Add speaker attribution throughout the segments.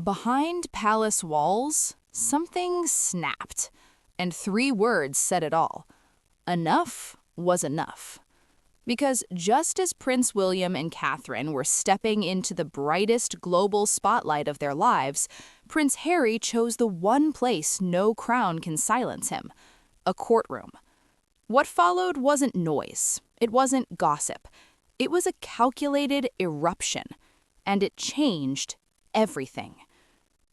Speaker 1: Behind palace walls, something snapped, and 3 words said it all. Enough was enough. Because just as Prince William and Catherine were stepping into the brightest global spotlight of their lives, Prince Harry chose the one place no crown can silence him: a courtroom. What followed wasn't noise, it wasn't gossip, it was a calculated eruption, and it changed everything.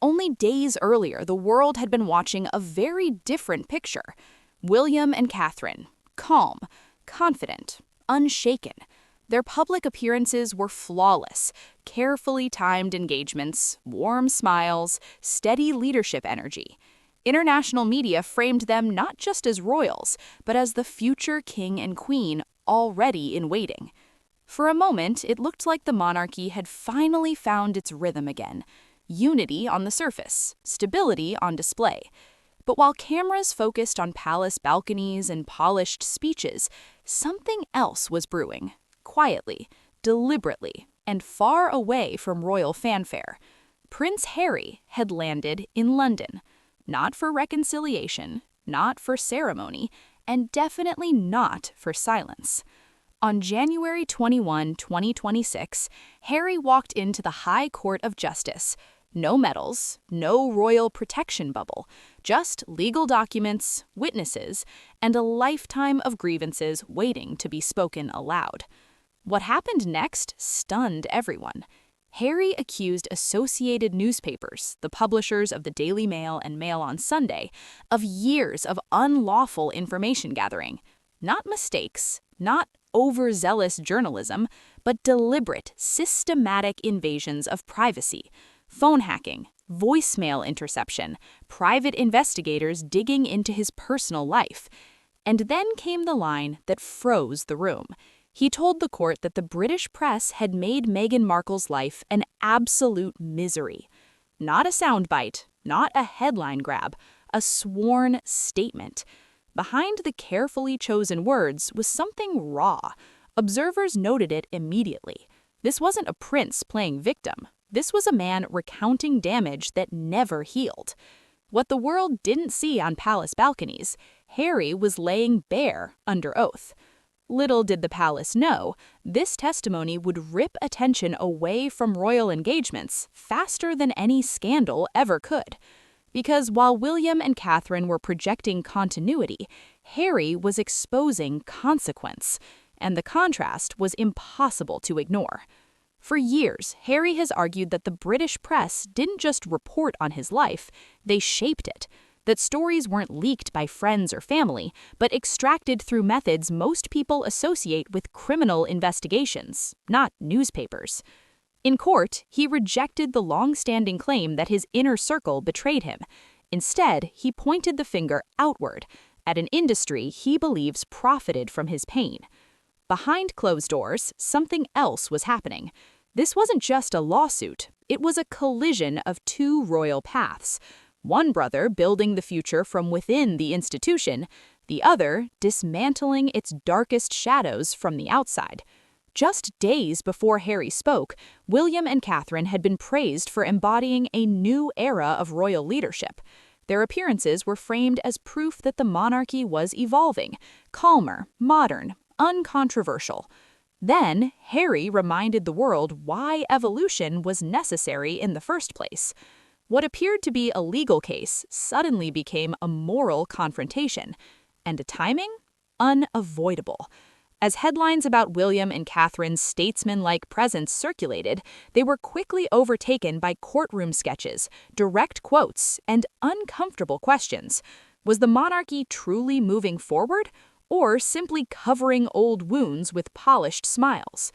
Speaker 1: Only days earlier, the world had been watching a very different picture. William and Catherine, calm, confident, unshaken. Their public appearances were flawless, carefully timed engagements, warm smiles, steady leadership energy. International media framed them not just as royals, but as the future king and queen already in waiting. For a moment, it looked like the monarchy had finally found its rhythm again. Unity on the surface, stability on display. But while cameras focused on palace balconies and polished speeches, something else was brewing, quietly, deliberately, and far away from royal fanfare. Prince Harry had landed in London, not for reconciliation, not for ceremony, and definitely not for silence. On January 21, 2026, Harry walked into the High Court of Justice. No medals, no royal protection bubble, just legal documents, witnesses, and a lifetime of grievances waiting to be spoken aloud. What happened next stunned everyone. Harry accused Associated Newspapers, the publishers of the Daily Mail and Mail on Sunday, of years of unlawful information gathering. Not mistakes, not overzealous journalism, but deliberate, systematic invasions of privacy. Phone hacking, voicemail interception, private investigators digging into his personal life. And then came the line that froze the room. He told the court that the British press had made Meghan Markle's life an absolute misery. Not a soundbite, not a headline grab, a sworn statement. Behind the carefully chosen words was something raw. Observers noted it immediately. This wasn't a prince playing victim. This was a man recounting damage that never healed. What the world didn't see on palace balconies, Harry was laying bare under oath. Little did the palace know, this testimony would rip attention away from royal engagements faster than any scandal ever could. Because while William and Catherine were projecting continuity, Harry was exposing consequence, and the contrast was impossible to ignore. For years, Harry has argued that the British press didn't just report on his life, they shaped it. That stories weren't leaked by friends or family, but extracted through methods most people associate with criminal investigations, not newspapers. In court, he rejected the long-standing claim that his inner circle betrayed him. Instead, he pointed the finger outward, at an industry he believes profited from his pain. Behind closed doors, something else was happening. This wasn't just a lawsuit, it was a collision of 2 royal paths. One brother building the future from within the institution, the other dismantling its darkest shadows from the outside. Just days before Harry spoke, William and Catherine had been praised for embodying a new era of royal leadership. Their appearances were framed as proof that the monarchy was evolving, calmer, modern, uncontroversial. Then, Harry reminded the world why evolution was necessary in the first place. What appeared to be a legal case suddenly became a moral confrontation, and a timing? Unavoidable. As headlines about William and Catherine's statesman-like presence circulated, they were quickly overtaken by courtroom sketches, direct quotes, and uncomfortable questions. Was the monarchy truly moving forward, or simply covering old wounds with polished smiles?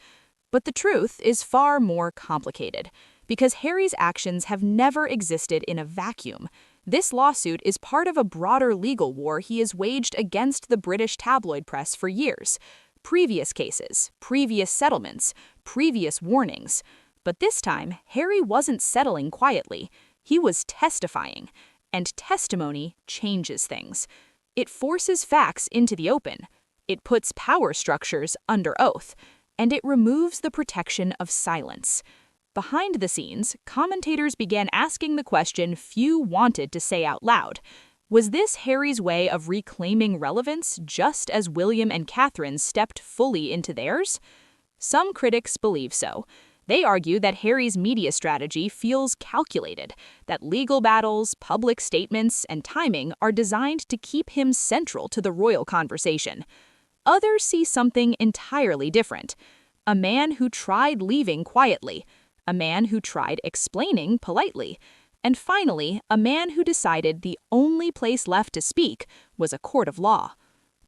Speaker 1: But the truth is far more complicated, because Harry's actions have never existed in a vacuum. This lawsuit is part of a broader legal war he has waged against the British tabloid press for years. Previous cases, previous settlements, previous warnings. But this time, Harry wasn't settling quietly. He was testifying. And testimony changes things. It forces facts into the open. It puts power structures under oath. And it removes the protection of silence. Behind the scenes, commentators began asking the question few wanted to say out loud. Was this Harry's way of reclaiming relevance just as William and Catherine stepped fully into theirs? Some critics believe so. They argue that Harry's media strategy feels calculated, that legal battles, public statements, and timing are designed to keep him central to the royal conversation. Others see something entirely different. A man who tried leaving quietly, a man who tried explaining politely, and finally, a man who decided the only place left to speak was a court of law.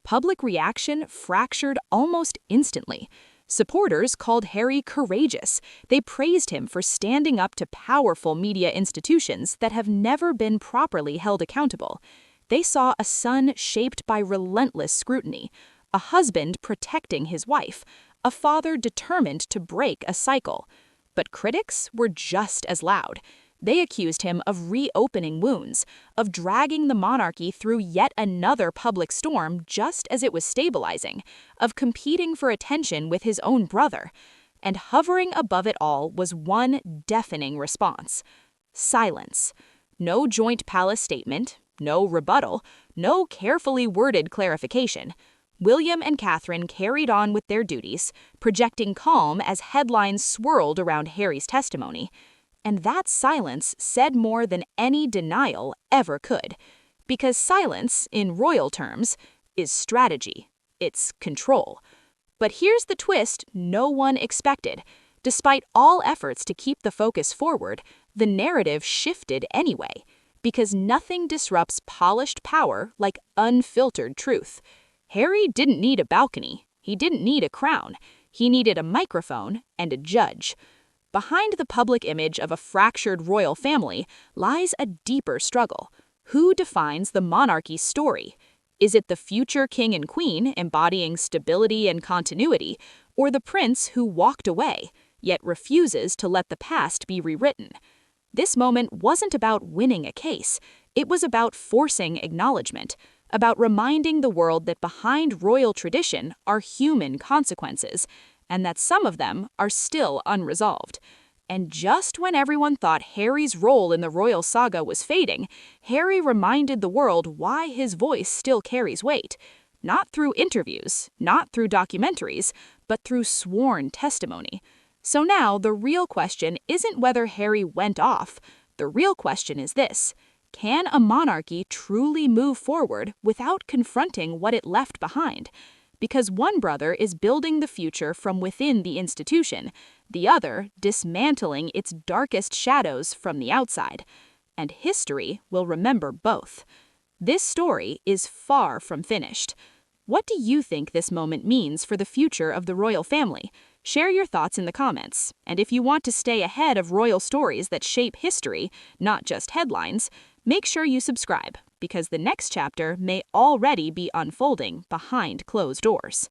Speaker 1: Public reaction fractured almost instantly. Supporters called Harry courageous. They praised him for standing up to powerful media institutions that have never been properly held accountable. They saw a son shaped by relentless scrutiny, a husband protecting his wife, a father determined to break a cycle. But critics were just as loud. They accused him of reopening wounds, of dragging the monarchy through yet another public storm just as it was stabilizing, of competing for attention with his own brother. And hovering above it all was one deafening response: silence. No joint palace statement, no rebuttal, no carefully worded clarification. William and Catherine carried on with their duties, projecting calm as headlines swirled around Harry's testimony. And that silence said more than any denial ever could. Because silence, in royal terms, is strategy. It's control. But here's the twist no one expected. Despite all efforts to keep the focus forward, the narrative shifted anyway. Because nothing disrupts polished power like unfiltered truth. Harry didn't need a balcony. He didn't need a crown. He needed a microphone and a judge. Behind the public image of a fractured royal family lies a deeper struggle. Who defines the monarchy's story? Is it the future king and queen embodying stability and continuity, or the prince who walked away, yet refuses to let the past be rewritten? This moment wasn't about winning a case. It was about forcing acknowledgement, about reminding the world that behind royal tradition are human consequences, and that some of them are still unresolved. And just when everyone thought Harry's role in the royal saga was fading, Harry reminded the world why his voice still carries weight. Not through interviews, not through documentaries, but through sworn testimony. So now the real question isn't whether Harry went off. The real question is this: can a monarchy truly move forward without confronting what it left behind? Because one brother is building the future from within the institution, the other dismantling its darkest shadows from the outside. And history will remember both. This story is far from finished. What do you think this moment means for the future of the royal family? Share your thoughts in the comments. And if you want to stay ahead of royal stories that shape history, not just headlines, make sure you subscribe, because the next chapter may already be unfolding behind closed doors.